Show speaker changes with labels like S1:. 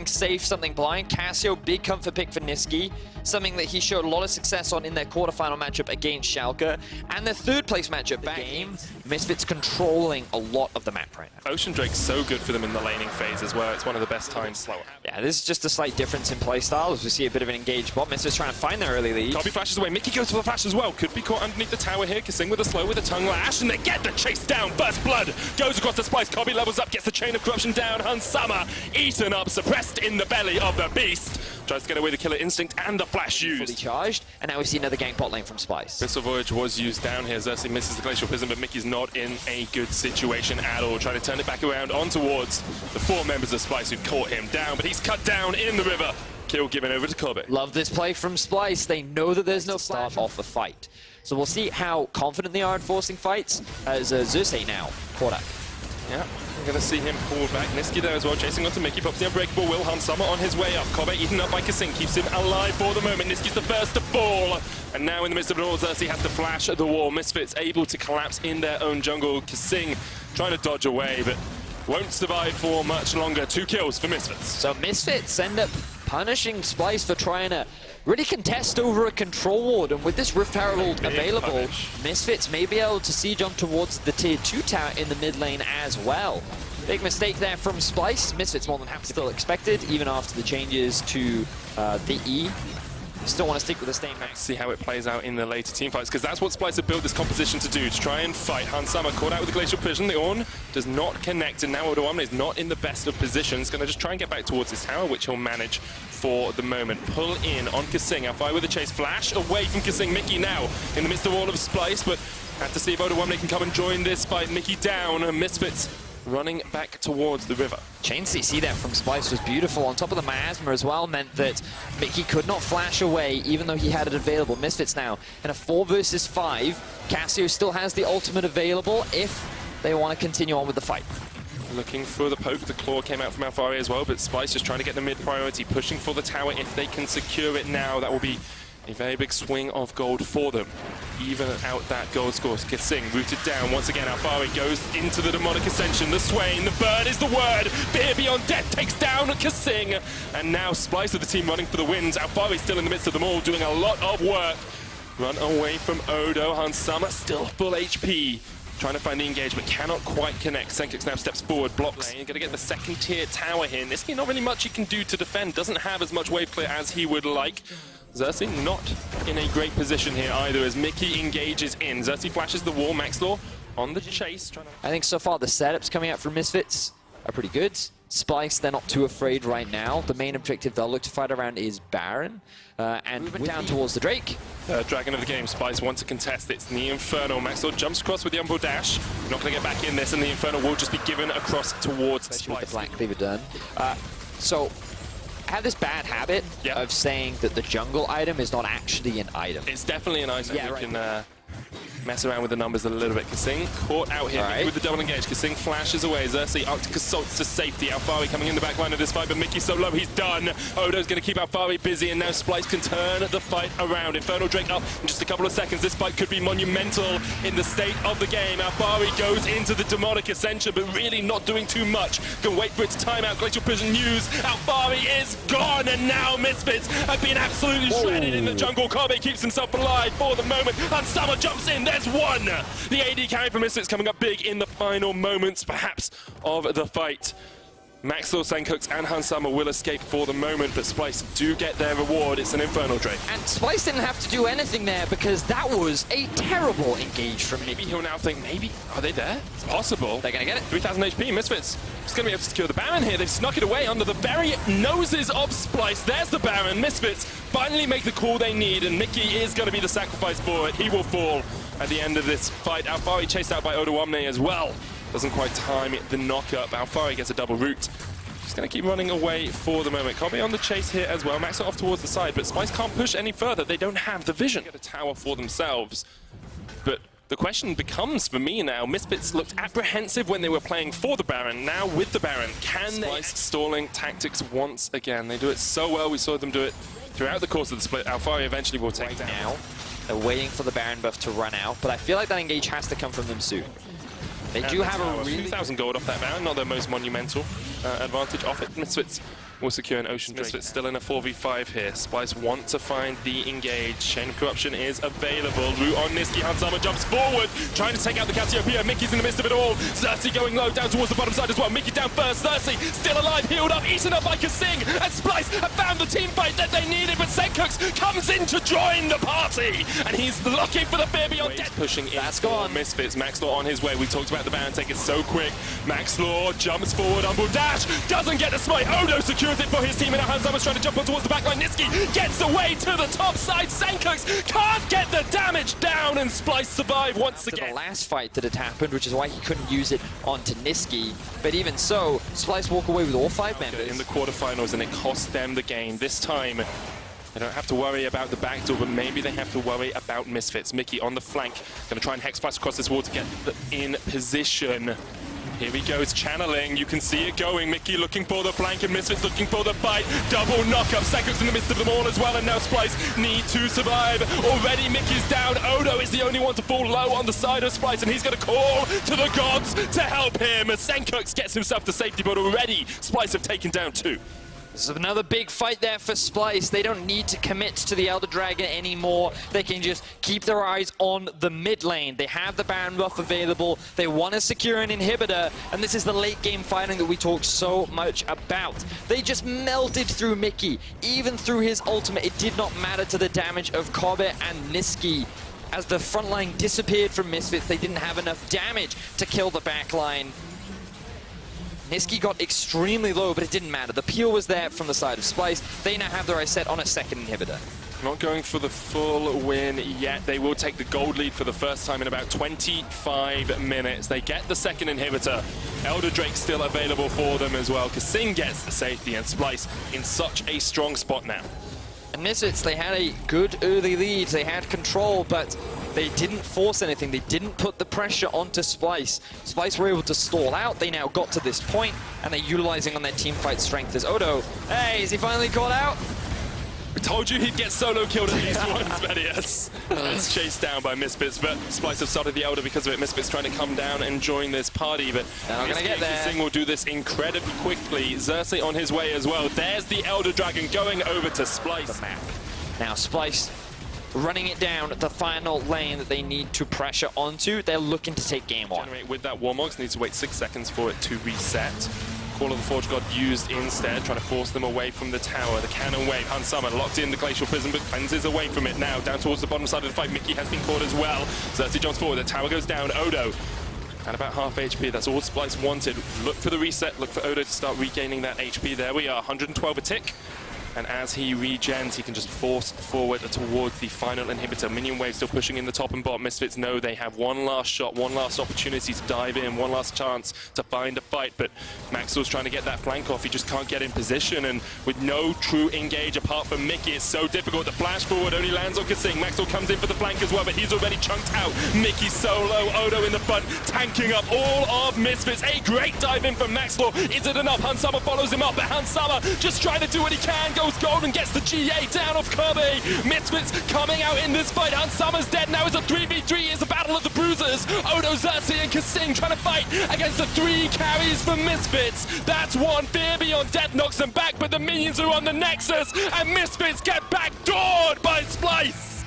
S1: Safe, something blind. Cassio, big comfort pick for Niski. Something that he showed a lot of success on in their quarterfinal matchup against Schalke. And their third place matchup back game. Misfits controlling a lot of the map right now.
S2: Ocean Drake's so good for them in the laning phase as well. It's one of the best times slower.
S1: Yeah, this is just a slight difference in playstyle as we see a bit of an engaged bot. Misfits trying to find their early lead.
S2: Kobe flashes away. Mickey goes for the flash as well. Could be caught underneath the tower here. Kissing with a slow with a tongue lash. And they get the chase down. Burst blood. Goes across the Splyce. Kobe levels up. Gets the chain of corruption down. Hansama eaten up. Suppressed in the belly of the beast. Tries to get away the killer instinct and the flash used.
S1: Fully charged. And now we see another gank bot lane from Splyce.
S2: Pistol Voyage was used down here. Xerxes misses the Glacial Prism, but Mickey's not in a good situation at all. Trying to turn it back around on towards the 4 members of Splyce who caught him down, but he's cut down in the river. Kill given over to Kobe.
S1: Love this play from Splyce. They know that there's no start off the fight. So we'll see how confident they are in forcing fights as Xerxes now caught up.
S2: Yeah, we're going to see him pull back. Niski there as well, chasing onto Mickey. Pops the Unbreakable Will. Hansama on his way up. Kobe eaten up by Kissing. Keeps him alive for the moment. Niski's the first to fall. And now in the midst of it all, Xerxes has to flash at the wall. Misfits able to collapse in their own jungle. Kissing trying to dodge away, but won't survive for much longer. 2 kills for Misfits.
S1: So Misfits end up punishing Splyce for trying to really contest over a control ward, and with this Rift Herald available, Misfits may be able to siege on towards the tier 2 tower in the mid lane as well. Big mistake there from Splyce. Misfits more than happy, still expected, even after the changes to the E. Still want to stick with the stay max.
S2: See how it plays out in the later team fights, because that's what Splyce have built this composition to do, to try and fight. Hansama caught out with the Glacial Prism. The Ornn does not connect, and now Odoamne is not in the best of positions. Going to just try and get back towards this tower, which he'll manage for the moment. Pull in on Kissing. Alfai with a chase. Flash away from Kissing. Mickey now in the midst of all of Splyce, but have to see if Odoamne can come and join this fight. Mickey down, and Misfits running back towards the river.
S1: Chain CC there from Splyce was beautiful. On top of the miasma as well meant that Mickey could not flash away even though he had it available. Misfits now in a 4 versus 5. Cassio still has the ultimate available if they want to continue on with the fight.
S2: Looking for the poke. The claw came out from Alfari as well, but Splyce just trying to get the mid priority, pushing for the tower. If they can secure it now, that will be a very big swing of gold for them. Even out that gold score. Kissing rooted down once again. Alfari goes into the demonic ascension. The swain, the burn is the word. Fear beyond death takes down Kissing. And now Splyce with the team running for the wins. Alfari still in the midst of them all, doing a lot of work. Run away from Odo. Hansama still full HP. Trying to find the engagement, cannot quite connect. Senkix now steps forward, blocks. You're going to get the 2nd tier tower here. Niski, not really much he can do to defend. Doesn't have as much wave clear as he would like. Xerxes not in a great position here either as Mickey engages in. Xerxes flashes the wall, Maxlaw on the chase.
S1: I think so far the setups coming out from Misfits are pretty good. Splyce, they're not too afraid right now. The main objective they'll look to fight around is Baron. And moving down towards the Drake.
S2: Dragon of the game, Splyce want to contest. It's in the Inferno. Maxlaw jumps across with the Umbral Dash. Not going to get back in this, and the Inferno will just be given across towards
S1: Especially
S2: Splyce.
S1: with the Black Cleaver done. So I have this bad habit of saying that the jungle item is not actually an item.
S2: It's definitely an item.
S1: Yeah,
S2: You
S1: right.
S2: can mess around with the numbers a little bit. Kissing caught out here with the double engage. Kissing flashes away. Xerxes Arctic assaults to safety. Alfari coming in the back line of this fight, but Mickey's so low, he's done. Odo's going to keep Alfari busy, and now Splyce can turn the fight around. Infernal Drake up in just a couple of seconds. This fight could be monumental in the state of the game. Alfari goes into the demonic ascension, but really not doing too much. Can wait for its timeout. Glacial Prison news. Alfari is gone, and now Misfits have been absolutely shredded in the jungle. Kobe keeps himself alive for the moment, and Summer jumps in. There's one! The AD carry from Misfits coming up big in the final moments, perhaps, of the fight. Maxlaw, Senkix, and Hansama will escape for the moment, but Splyce do get their reward. It's an Infernal Drake.
S1: And Splyce didn't have to do anything there because that was a terrible engage from Mickey.
S2: Maybe he'll now think, maybe, are they there? It's possible.
S1: They're going to get it.
S2: 3,000 HP, Misfits just going to be able to secure the Baron here. They've snuck it away under the very noses of Splyce. There's the Baron. Misfits finally make the call they need, and Mickey is going to be the sacrifice for it. He will fall at the end of this fight. Alfari chased out by Odoamne as well. Doesn't quite time the knock-up. Alfari gets a double root. Just going to keep running away for the moment. Kobe on the chase here as well. Max off towards the side, but Splyce can't push any further. They don't have the vision. Get a tower for themselves. But the question becomes for me now, Misfits looked apprehensive when they were playing for the Baron. Now with the Baron, can Splyce stalling tactics once again? They do it so well. We saw them do it throughout the course of the split. Alfari eventually will take down.
S1: Now, they're waiting for the Baron buff to run out, but I feel like that engage has to come from them soon. They do have a really...
S2: 2,000 gold off that Baron, not their most monumental advantage off it. Misfits will secure an Ocean Drake. Misfits still in a 4v5 here. Splyce want to find the engage. Chain of Corruption is available. Root on Niski. Hansama jumps forward, trying to take out the Cassiopeia. Mickey's in the midst of it all. Xerxes going low down towards the bottom side as well. Mickey down first. Xerxes still alive, healed up, eaten up by Kasing. And Splyce have found the team fight that they needed, but Senkux comes in to join the party. And he's looking for the fear beyond death. Pushing in. That's gone. Misfits. Maxlaw on his way. We talked about the Baron take it so quick. Maxlaw jumps forward. Umble dash. Doesn't get the smite. Odo secures it for his team. And now Hansama's trying to jump on towards the backline. Niski gets away to the top side. Senkux can't get the damage down, and Splyce survive once again.
S1: The last fight that had happened, which is why he couldn't use it onto Niski. But even so, Splyce walk away with all 5 members.
S2: In the quarterfinals, and it cost them the game. This time, they don't have to worry about the backdoor, but maybe they have to worry about Misfits. Mickey on the flank, going to try and hex flash across this wall to get in position. Here he goes, channeling. You can see it going. Mickey looking for the flank, and Misfits looking for the bite. Double knockup. Senkux in the midst of them all as well, and now Splyce need to survive. Already Mickey's down. Odo is the only one to fall low on the side of Splyce, and he's going to call to the gods to help him as Senkux gets himself to safety, but already Splyce have taken down 2.
S1: This is another big fight there for Splyce. They don't need to commit to the Elder Dragon anymore. They can just keep their eyes on the mid lane. They have the Baron buff available. They want to secure an inhibitor, and this is the late game fighting that we talk so much about. They just melted through Mickey. Even through his ultimate, it did not matter to the damage of Kobe and Niski. As the front line disappeared from Misfits, they didn't have enough damage to kill the back line. Niski got extremely low, but it didn't matter. The peel was there from the side of Splyce. They now have their eyes set on a second inhibitor.
S2: Not going for the full win yet. They will take the gold lead for the first time in about 25 minutes. They get the second inhibitor. Elder Drake still available for them as well. Kasing gets the safety, and Splyce in such a strong spot now.
S1: And Misfits, they had a good early lead. They had control, but they didn't force anything. They didn't put the pressure onto Splyce. Splyce were able to stall out. They now got to this point, and they're utilizing on their team fight strength as Odo. Hey, is he finally caught out?
S2: We told you he'd get solo killed at least once, Medius. It's chased down by Misfits, but Splyce have started the Elder because of it. Misfits trying to come down and join this party, but
S1: they're not gonna get there.
S2: Kasing will do this incredibly quickly. Xerxes on his way as well. There's the Elder Dragon going over to Splyce.
S1: The map. Now Splyce running it down the final lane that they need to pressure onto. They're looking to take game 1.
S2: With that Warmogs, needs to wait 6 seconds for it to reset. Call of the Forge God used instead, trying to force them away from the tower. The cannon wave, Hansama locked in the Glacial Prison, but cleanses away from it now. Down towards the bottom side of the fight, Mickey has been caught as well. Xerxes jumps forward, the tower goes down. Odo at about half HP, that's all Splyce wanted. Look for the reset, look for Odo to start regaining that HP. There we are, 112 a tick. And as he regens, he can just force forward towards the final inhibitor. Minion wave still pushing in the top and bottom. Misfits know they have one last shot, one last opportunity to dive in, one last chance to find a fight. But Maxwell's trying to get that flank off. He just can't get in position. And with no true engage apart from Mickey, it's so difficult. The flash forward only lands on Kasing. Maxwell comes in for the flank as well, but he's already chunked out. Mickey solo, Odo in the front, tanking up all of Misfits. A great dive in from Maxwell. Is it enough? Hansama follows him up, but Hansama just trying to do what he can. Goes gold and gets the GA down off Kirby. Misfits coming out in this fight. Hansama's dead now. It's a 3v3. It's a battle of the bruisers. Odo, Xerxes, and Kasing trying to fight against the 3 carries from Misfits. That's one. Fear Beyond Death knocks them back, but the minions are on the Nexus, and Misfits get backdoored by Splyce.